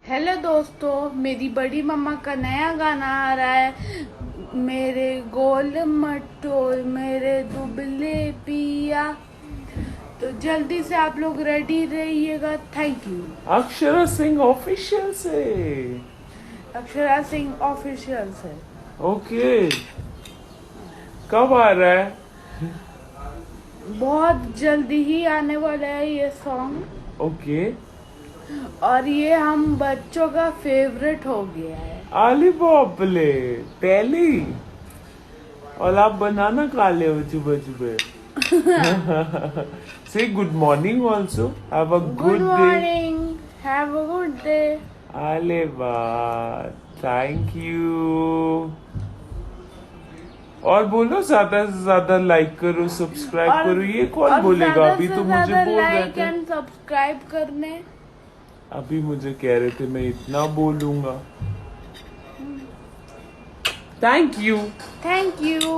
Hello दोस्तों, मेरी बड़ी मम्मा का नया गाना आ रहा है। मेरे गोल मटोल मेरे दुबले पिया। तो जल्दी से आप लोग रेडी रहिएगा। Thank you. Akshara Singh official से। अक्षरा सिंह ऑफिशियल से। ओके, कब आ रहा है? बहुत जल्दी ही आने वाला है ये सॉन्ग। ओके, और ये हम बच्चों का फेवरेट हो गया है। आली बापले पहली। और आप बनाना खा ले हो सुबह सुबह। से good morning also, have a good good day. Morning, have a good day. आले वाह, थैंक यू। और बोलो ज्यादा से ज्यादा लाइक करो, सब्सक्राइब करो। ये कौन बोलेगा? अभी तो मुझे बोल रहे लाइक थे। एंड सब्सक्राइब करने। अभी मुझे कह रहे थे मैं इतना बोलूंगा। Thank you. Thank you.